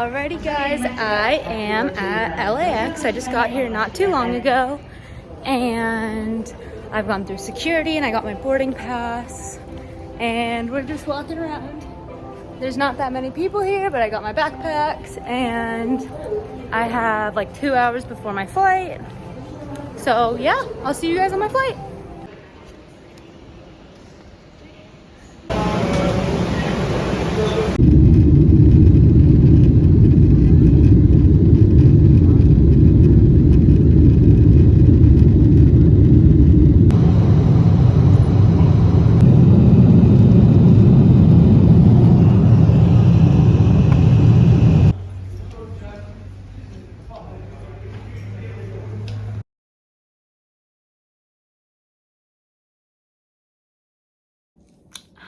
Alrighty guys, I am at LAX. I just got here not too long ago and I've gone through security and I got my boarding pass and we're just walking around. There's not that many people here, but I got my backpacks and I have like 2 hours before my flight. So yeah, I'll see you guys on my flight.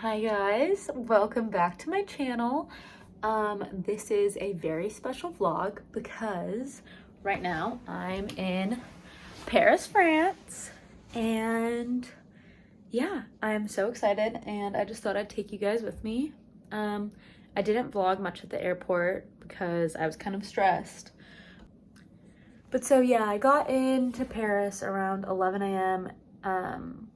Hi guys, welcome back to my channel. This is a very special vlog because right now I'm in Paris, France, and yeah, I'm so excited and I just thought I'd take you guys with me. I didn't vlog much at the airport because I was kind of stressed. But so yeah, I got into Paris around 11 a.m.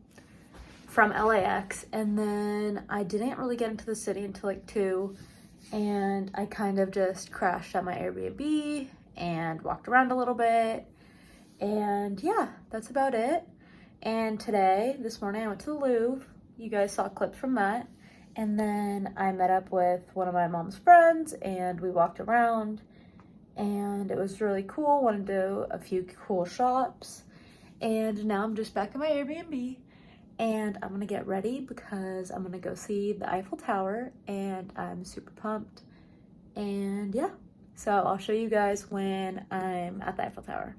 From LAX, and then I didn't really get into the city until like 2, and I kind of just crashed at my Airbnb and walked around a little bit, and yeah, that's about it. And this morning I went to the Louvre. You guys saw clips from that, and then I met up with one of my mom's friends and we walked around and it was really cool. Went to a few cool shops, and now I'm just back at my Airbnb. And I'm gonna get ready because I'm gonna go see the Eiffel Tower and I'm super pumped. And yeah, so I'll show you guys when I'm at the Eiffel Tower.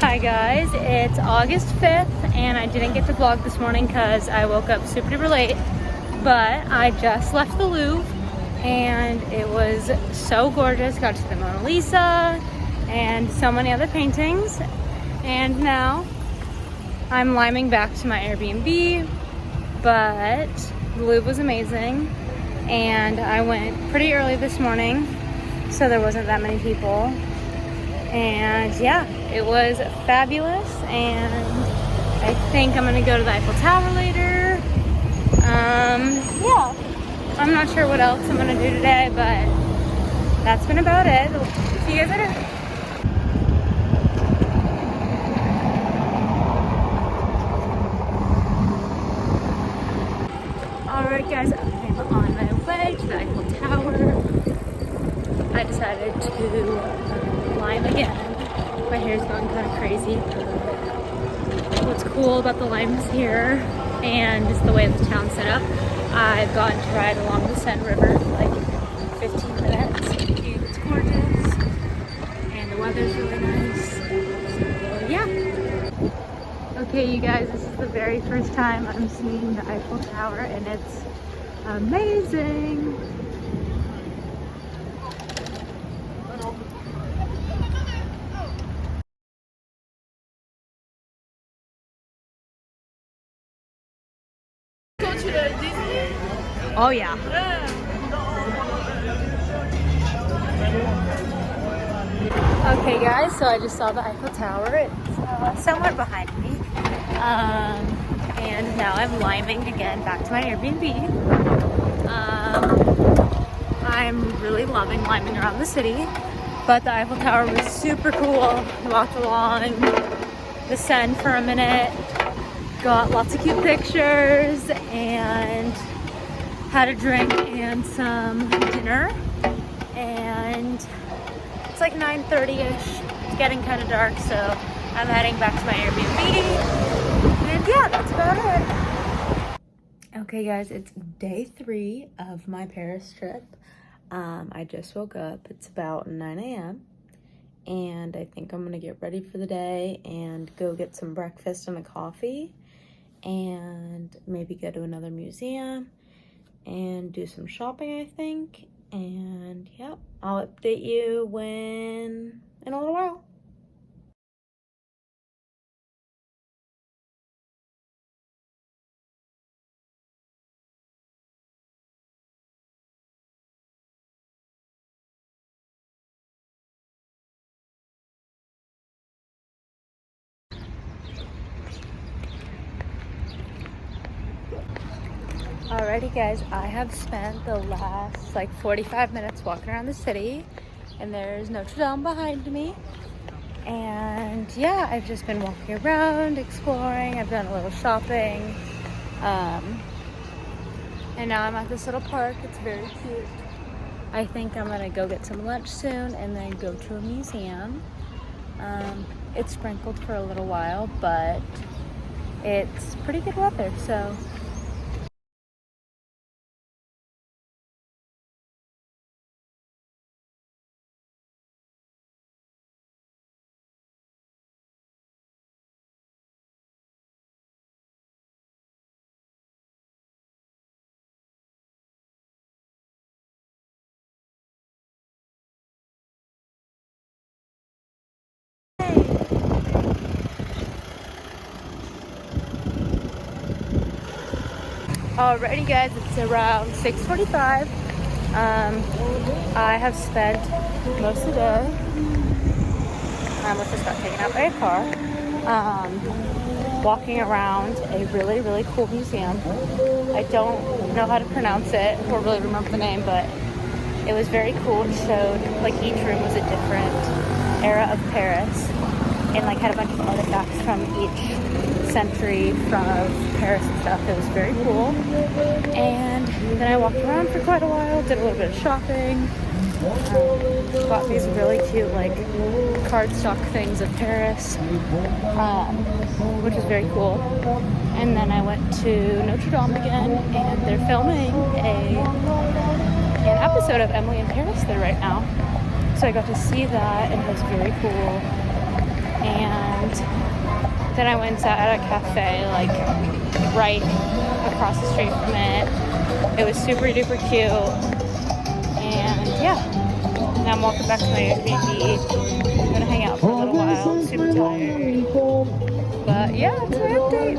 Hi guys, it's August 5th and I didn't get to vlog this morning because I woke up super duper late, but I just left the Louvre and it was so gorgeous. Got to the Mona Lisa and so many other paintings, and now I'm liming back to my Airbnb. But the Louvre was amazing and I went pretty early this morning so there wasn't that many people. And yeah, it was fabulous, and I think I'm gonna go to the Eiffel Tower later. Yeah, I'm not sure what else I'm gonna do today, but that's been about it. See you guys later. Alright guys, I'm on my way to the Eiffel Tower. I decided to lime again. My hair's going kind of crazy. What's cool about the limes here and just the way the town's set up, I've gotten to ride along the Seine River for like 15 minutes. And it's gorgeous and the weather's really nice. So yeah. Okay you guys, this is the very first time I'm seeing the Eiffel Tower and it's amazing. Oh yeah. Okay guys, so I just saw the Eiffel Tower. It's somewhere behind me. And now I'm liming again back to my Airbnb. I'm really loving liming around the city, but the Eiffel Tower was super cool. We walked along the Seine for a minute, got lots of cute pictures, and had a drink and some dinner. And it's like 9:30ish. It's getting kind of dark, so I'm heading back to my Airbnb. And yeah, that's about it. Okay guys, it's day 3 of my Paris trip. I just woke up. It's about 9 a.m. and I think I'm gonna get ready for the day and go get some breakfast and a coffee and maybe go to another museum and do some shopping, I think. And yeah, I'll update you in a little while. Alrighty guys, I have spent the last like 45 minutes walking around the city, and there's Notre Dame behind me. And yeah, I've just been walking around, exploring. I've done a little shopping. And now I'm at this little park. It's very cute. I think I'm gonna go get some lunch soon and then go to a museum. It's sprinkled for a little while, but it's pretty good weather, so. Alrighty guys, it's around 6:45. I have spent most of the day, I almost just got taken out by a car, walking around a really, really cool museum. I don't know how to pronounce it or really remember the name, but it was very cool. It showed, like, each room was a different era of Paris and like had a bunch of artifacts from each century from Paris and stuff. It was very cool. And then I walked around for quite a while, did a little bit of shopping, bought these really cute like cardstock things of Paris, which is very cool. And then I went to Notre Dame again, and they're filming an episode of Emily in Paris there right now. So I got to see that, and it was very cool. And then I went and sat at a cafe like right across the street from it. It was super duper cute. And yeah, now I'm walking back to my Airbnb. I'm gonna hang out for a little while. I'm super tired. But yeah, that's my update.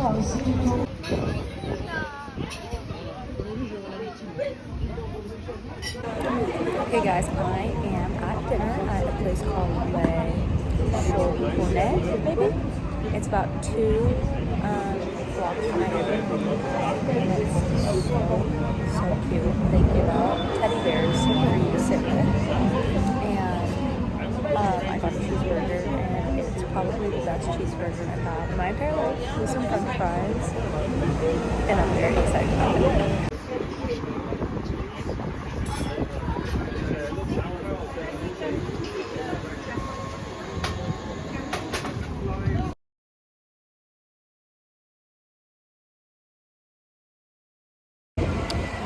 Okay guys, I am at dinner at a place called maybe? It's about 2 blocks from my Airbnb, and it's so cute. They give out teddy bears for you to sit with, and I got a cheeseburger, and it's probably the best cheeseburger I've had in my entire life, with some french fries, and I'm very excited about it.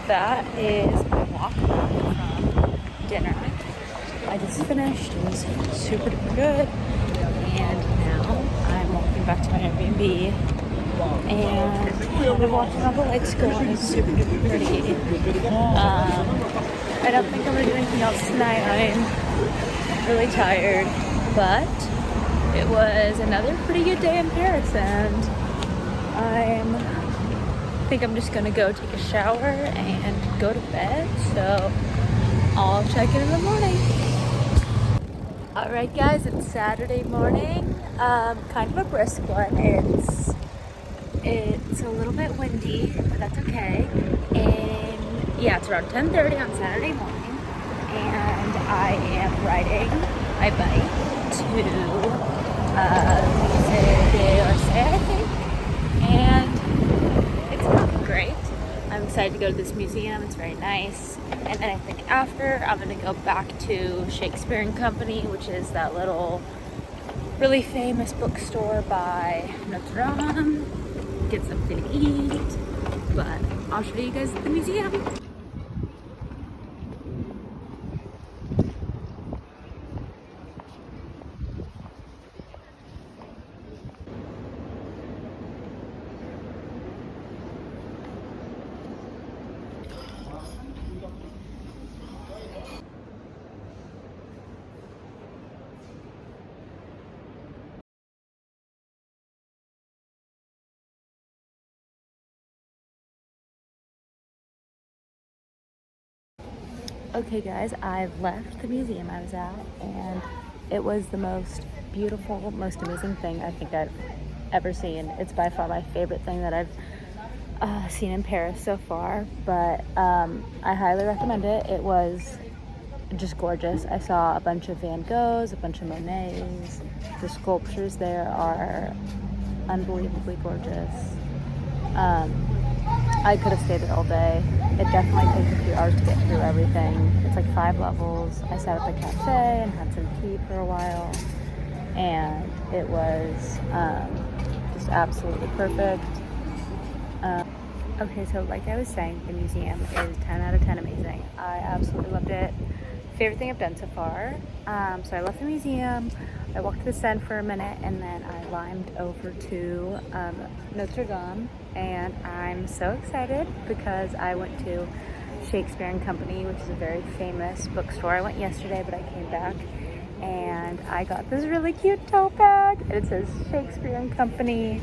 That is my walk back from dinner. I just finished. It was super duper good. And now I'm walking back to my Airbnb. And I'm watching all the lights go on. It's super duper pretty. I don't think I'm going to do anything else tonight. I'm really tired. But it was another pretty good day in Paris. And I think I'm just gonna go take a shower and go to bed, so I'll check in the morning. Alright guys, it's Saturday morning, kind of a brisk one. It's a little bit windy, but that's okay. And yeah, it's around 10:30 on Saturday morning, and I am riding my bike to Versailles, I think, and great. I'm excited to go to this museum. It's very nice. And then I think after, I'm going to go back to Shakespeare and Company, which is that little really famous bookstore by Notre Dame, get something to eat, but I'll show you guys the museum. Okay guys, I've left the museum I was at, and it was the most beautiful, most amazing thing I think I've ever seen. It's by far my favorite thing that I've seen in Paris so far, but I highly recommend it. It was just gorgeous. I saw a bunch of Van Goghs, a bunch of Monets. The sculptures there are unbelievably gorgeous. I could have stayed there all day. It definitely takes a few hours to get through everything. It's like 5 levels. I sat at the cafe and had some tea for a while, and it was just absolutely perfect. Okay, so like I was saying, the museum is 10 out of 10 amazing. I absolutely loved it. Favorite thing I've done so far. So I left the museum, I walked to the Seine for a minute, and then I limed over to Notre Dame, and I'm so excited because I went to Shakespeare and Company, which is a very famous bookstore. I went yesterday, but I came back and I got this really cute tote bag. It says Shakespeare and Company,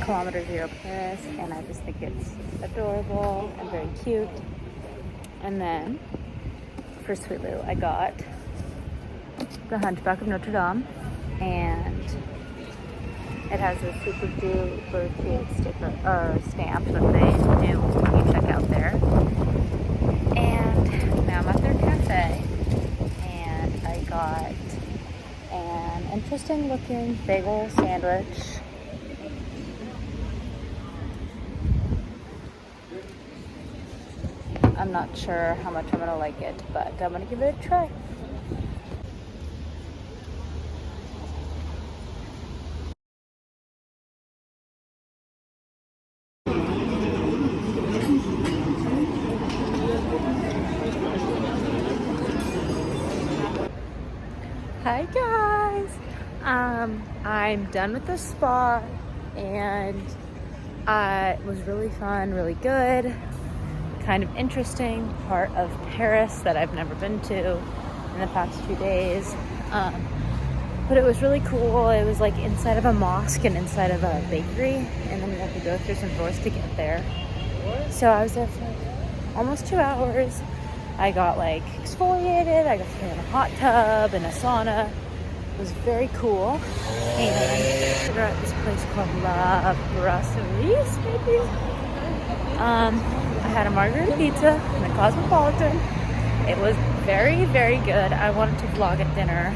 Kilometer Zero Paris, and I just think it's adorable and very cute. And then for Sweet Lou, I got the Hunchback of Notre Dame, and it has a super duper cute sticker or stamp that they do when you check out there. And now I'm at their cafe, and I got an interesting looking bagel sandwich. I'm not sure how much I'm gonna like it, but I'm gonna give it a try. Hi guys! I'm done with the spa, and it was really fun, really good, kind of interesting part of Paris that I've never been to in the past few days. But it was really cool. It was like inside of a mosque and inside of a bakery, and then we had to go through some doors to get there. So I was there for like almost 2 hours. I got like exfoliated, I got to be in a hot tub and a sauna. It was very cool. And we're at this place called La Brasserie, maybe? I had a margarita pizza and a Cosmopolitan. It was very, very good. I wanted to vlog at dinner.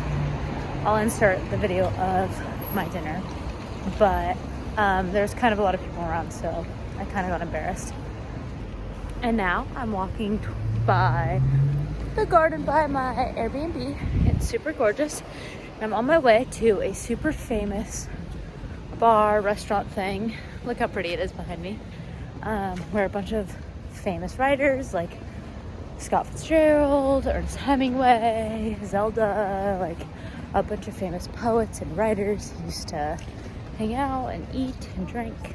I'll insert the video of my dinner. But there's kind of a lot of people around, so I kind of got embarrassed. And now I'm walking by the garden by my Airbnb. It's super gorgeous. I'm on my way to a super famous bar, restaurant thing. Look how pretty it is behind me. Where a bunch of famous writers like Scott Fitzgerald, Ernest Hemingway, Zelda, like a bunch of famous poets and writers used to hang out and eat and drink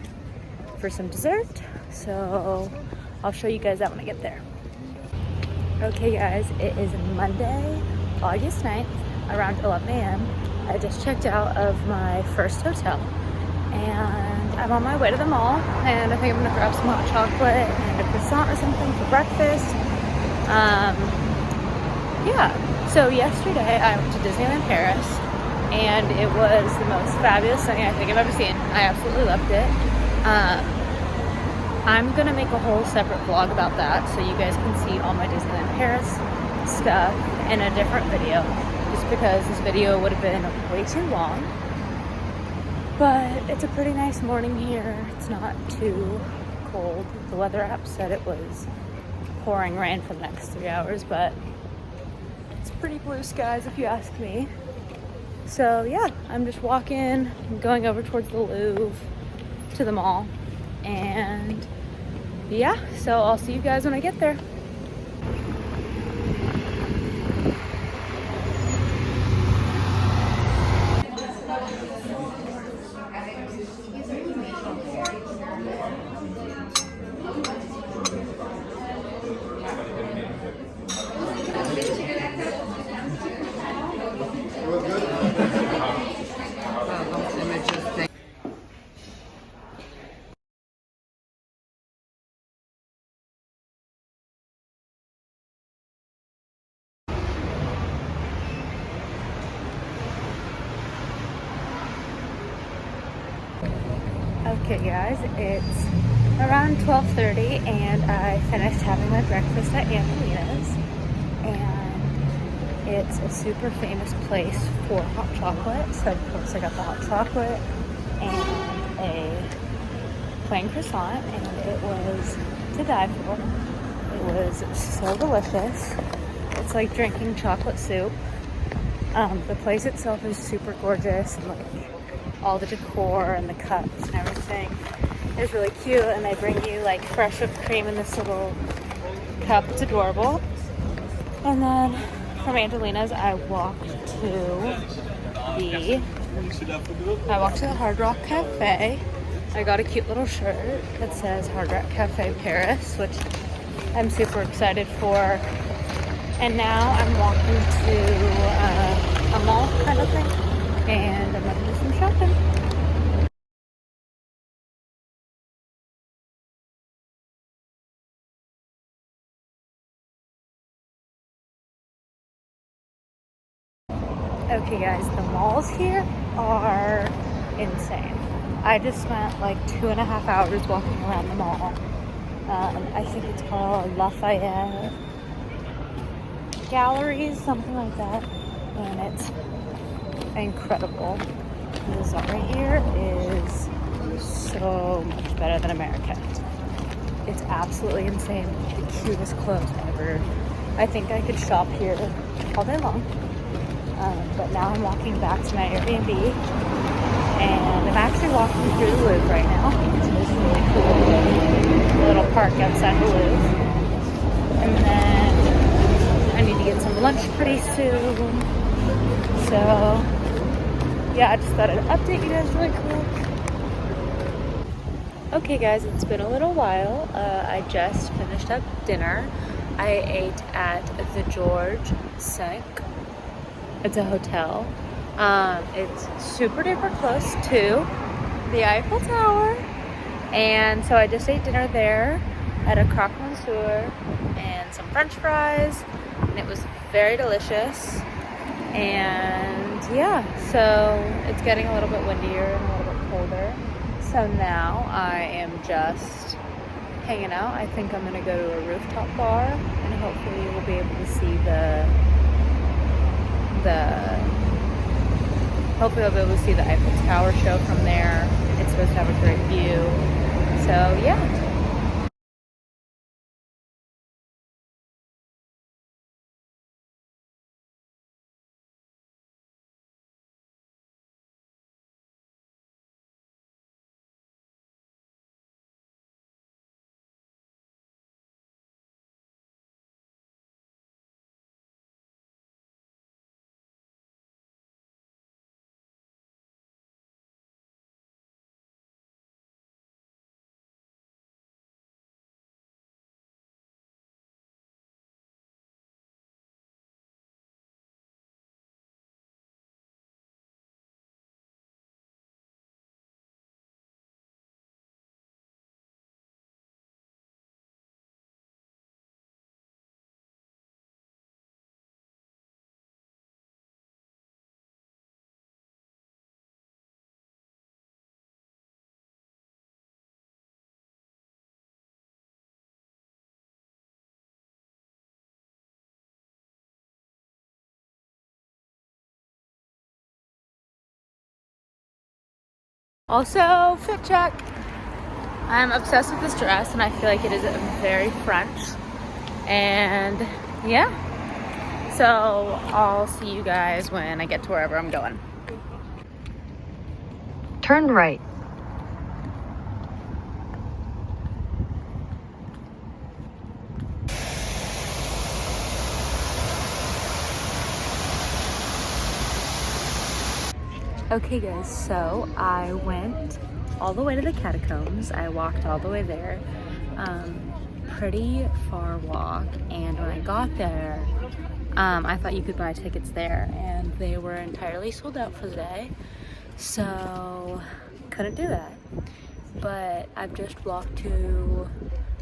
for some dessert. So I'll show you guys that when I get there. Okay guys, it is Monday, August 9th, around 11 a.m. I just checked out of my first hotel, and I'm on my way to the mall, and I think I'm gonna grab some hot chocolate and a croissant or something for breakfast. Yeah, so yesterday I went to Disneyland Paris, and it was the most fabulous thing I think I've ever seen. I absolutely loved it. I'm gonna make a whole separate vlog about that, so you guys can see all my Disneyland Paris stuff in a different video, just because this video would have been way too long. But it's a pretty nice morning here. It's not too cold. The weather app said it was pouring rain for the next 3 hours, but it's pretty blue skies if you ask me. So yeah, I'm just walking, going over towards the Louvre to the mall, and yeah, so I'll see you guys when I get there. Okay guys, it's around 12:30 and I finished having my breakfast at Angelina's, and it's a super famous place for hot chocolate. So of course I got the hot chocolate and a plain croissant, and it was to die for. It was so delicious. It's like drinking chocolate soup. The place itself is super gorgeous, and like all the decor and the cups and everything is really cute, and they bring you like fresh whipped cream in this little cup. It's adorable. And then from Angelina's I walked to the Hard Rock Cafe. I got a cute little shirt that says Hard Rock Cafe Paris, which I'm super excited for. And now I'm walking to a mall kind of thing, and I'm gonna do some shopping. Okay guys, the malls here are insane. I just spent like 2.5 hours walking around the mall. I think it's called Lafayette Galleries, something like that, and it's incredible. The Zara here is so much better than America. It's absolutely insane. The cutest clothes ever. I think I could shop here all day long. But now I'm walking back to my Airbnb, and I'm actually walking through the Louvre right now, which is really cool. A little park outside the Louvre. And then I need to get some lunch pretty soon. So yeah, I just thought I'd update you guys really quick. Okay guys, it's been a little while. I just finished up dinner. I ate at the George V. It's a hotel. It's super duper close to the Eiffel Tower. And so I just ate dinner there. I had a croque monsieur and some french fries, and it was very delicious. And yeah, so it's getting a little bit windier and a little bit colder. So now I am just hanging out. I think I'm gonna go to a rooftop bar, and hopefully we'll be able to see hopefully I'll be able to see the Eiffel Tower show from there. It's supposed to have a great view. So yeah. Also, fit check. I'm obsessed with this dress, and I feel like it is very French. And yeah, so I'll see you guys when I get to wherever I'm going. Turn right. Okay guys, so I went all the way to the Catacombs. I walked all the way there. Pretty far walk, and when I got there, I thought you could buy tickets there, and they were entirely sold out for the day, so couldn't do that. But I've just walked to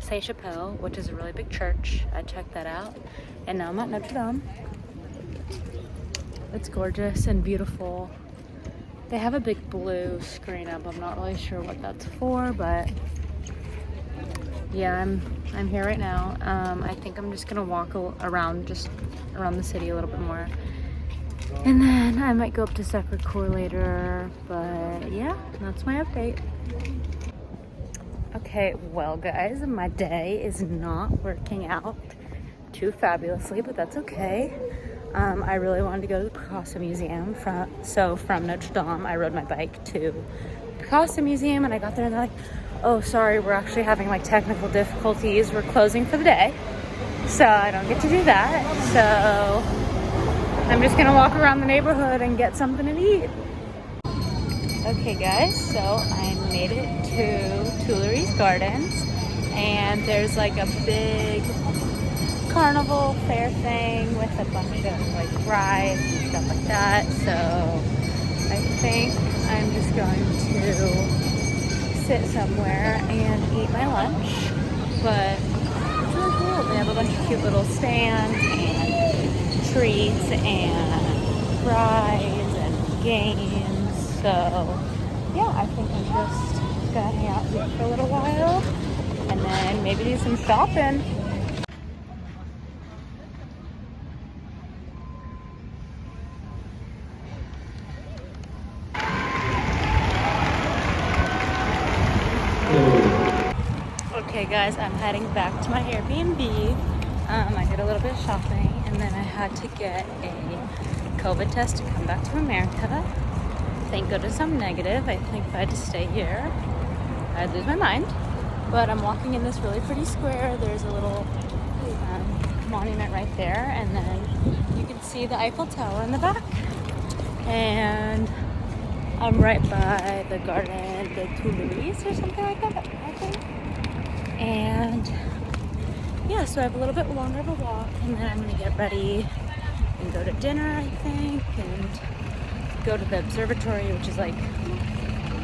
Saint-Chapelle, which is a really big church. I checked that out, and now I'm at Notre Dame. It's gorgeous and beautiful. They have a big blue screen up. I'm not really sure what that's for, but yeah, I'm here right now. I think I'm just gonna walk around the city a little bit more, and then I might go up to Sacré-Cœur later. But yeah, that's my update. Okay, well guys, my day is not working out too fabulously, but that's okay. I really wanted to go to the Picasso Museum. From Notre Dame, I rode my bike to the Picasso Museum, and I got there and they're like, oh, sorry, we're actually having like technical difficulties. We're closing for the day. So I don't get to do that. So I'm just gonna walk around the neighborhood and get something to eat. Okay guys, so I made it to Tuileries Gardens, and there's like a big carnival fair thing with a bunch of like rides and stuff like that. So I think I'm just going to sit somewhere and eat my lunch. But it's really cool. They have a bunch of cute little stands and treats and rides and games. So yeah, I think I'm just gonna hang out here for a little while and then maybe do some shopping. Okay guys, I'm heading back to my Airbnb. I did a little bit of shopping, and then I had to get a COVID test to come back to America. Thank goodness I'm negative. I think if I had to stay here, I'd lose my mind. But I'm walking in this really pretty square. There's a little monument right there, and then you can see the Eiffel Tower in the back. And I'm right by the Garden de Tuileries or something like that, I think. And yeah, so I have a little bit longer of a walk, and then I'm gonna get ready and go to dinner, I think, and go to the observatory, which is like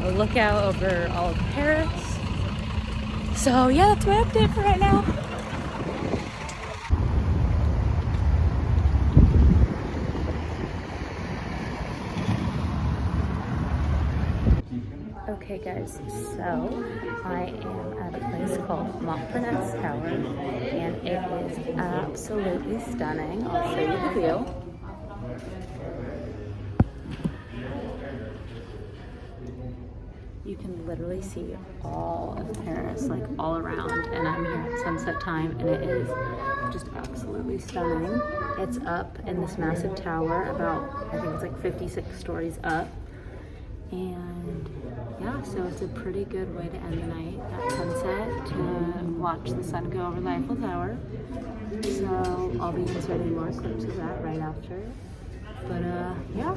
a lookout over all of Paris. So yeah, that's my update for right now. Okay guys, so I am at a place called Montparnasse Tower, and it is absolutely stunning. I'll show you the view. You can literally see all of Paris, like all around, and I'm here at sunset time, and it is just absolutely stunning. It's up in this massive tower, about, I think it's like 56 stories up, and yeah, so it's a pretty good way to end the night at sunset, to watch the sun go over the Eiffel Tower. So I'll be inserting more clips of that right after. But yeah.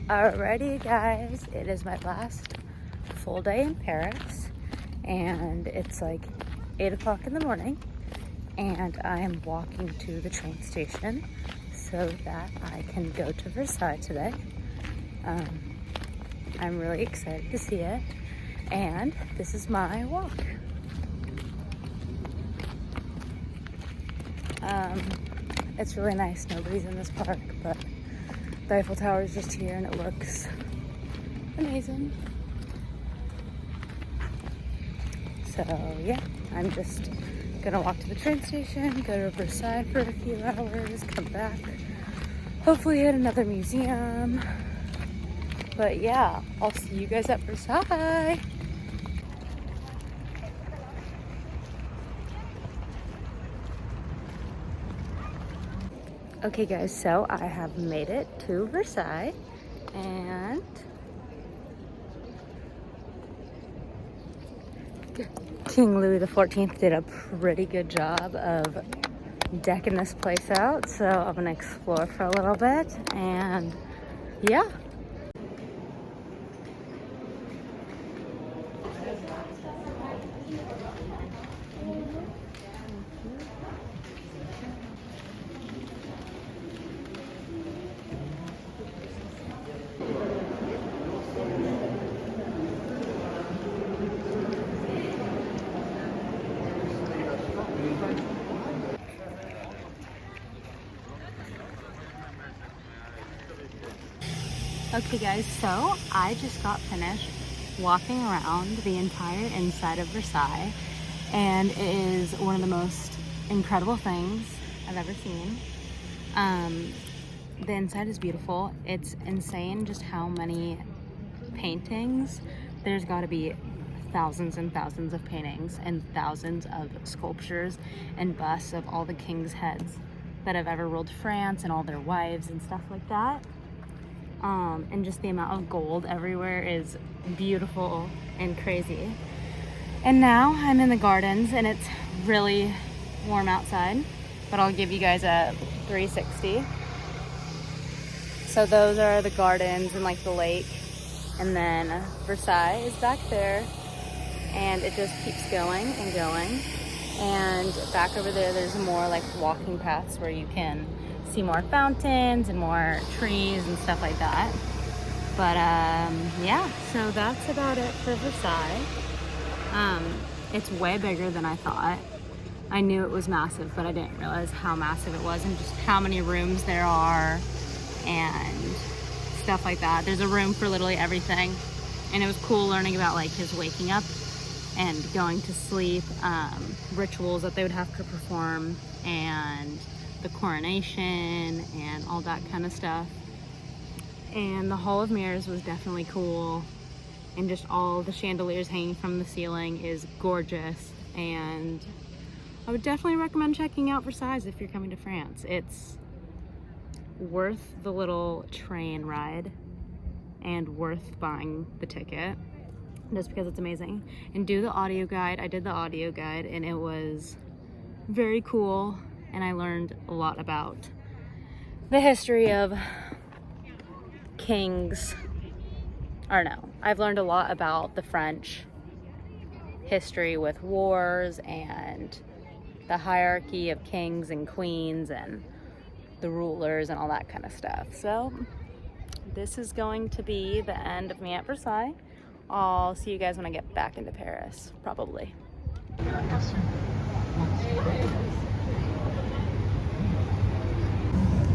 Alrighty guys, it is my last full day in Paris, and it's like 8 o'clock in the morning, and I am walking to the train station so that I can go to Versailles today. I'm really excited to see it, and this is my walk. It's really nice. Nobody's in this park, but the Eiffel Tower is just here, and it looks amazing. So yeah, I'm just gonna walk to the train station, go to Versailles for a few hours, come back, hopefully hit another museum. But yeah, I'll see you guys at Versailles. Okay guys, so I have made it to Versailles, and King Louis XIV did a pretty good job of decking this place out, so I'm gonna explore for a little bit, and yeah. Okay guys, so I just got finished walking around the entire inside of Versailles, and it is one of the most incredible things I've ever seen. The inside is beautiful. It's insane just how many paintings. There's got to be thousands and thousands of paintings and thousands of sculptures and busts of all the king's heads that have ever ruled France and all their wives and stuff like that. And just the amount of gold everywhere is beautiful and crazy. And now I'm in the gardens and it's really warm outside, but I'll give you guys a 360. So those are the gardens and like the lake, and then Versailles is back there, and it just keeps going and going. And back over there, there's more like walking paths where you can see more fountains and more trees and stuff like that. But yeah, so that's about it for Versailles. It's way bigger than I thought. I knew it was massive, but I didn't realize how massive it was and just how many rooms there are and stuff like that. There's a room for literally everything, and it was cool learning about like his waking up and going to sleep, rituals that they would have to perform, and the coronation and all that kind of stuff. And the Hall of Mirrors was definitely cool, and just all the chandeliers hanging from the ceiling is gorgeous. And I would definitely recommend checking out Versailles if you're coming to France. It's worth the little train ride and worth buying the ticket just because it's amazing. And do the audio guide. I did the audio guide and it was very cool, and I learned a lot about the history of kings. Or no, I've learned a lot about the French history with wars and the hierarchy of kings and queens and the rulers and all that kind of stuff. So this is going to be the end of me at Versailles. I'll see you guys when I get back into Paris, probably.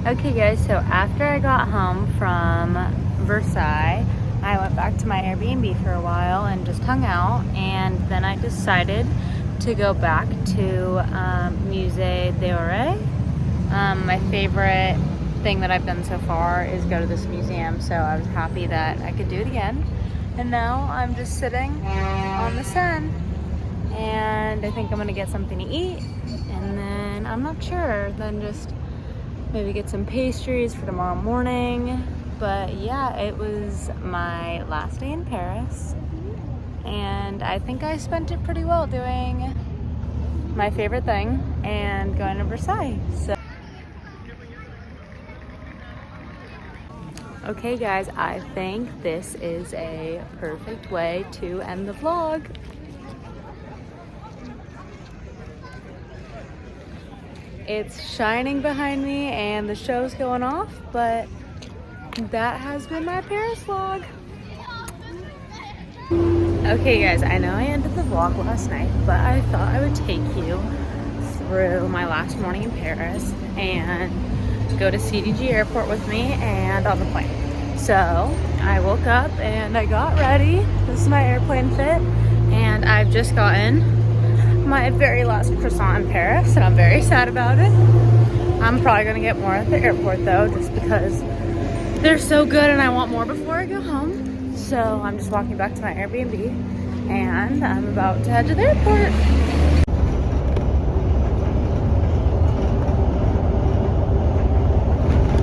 Okay guys, so after I got home from Versailles, I went back to my Airbnb for a while and just hung out, and then I decided to go back to Musée d'Orsay. My favorite thing that I've done so far is go to this museum, so I was happy that I could do it again. And now I'm just sitting on the Seine, and I think I'm gonna get something to eat, and then I'm not sure, then just maybe get some pastries for tomorrow morning. But yeah, it was my last day in Paris, and I think I spent it pretty well doing my favorite thing and going to Versailles. So okay guys, I think this is a perfect way to end the vlog. It's shining behind me and the show's going off, but that has been my Paris vlog. Okay guys, I know I ended the vlog last night, but I thought I would take you through my last morning in Paris and go to CDG airport with me and on the plane. So I woke up and I got ready. This is my airplane fit, and I've just gotten my very last croissant in Paris, and I'm very sad about it. I'm probably gonna get more at the airport though, just because they're so good and I want more before I go home. So I'm just walking back to my Airbnb and I'm about to head to the airport.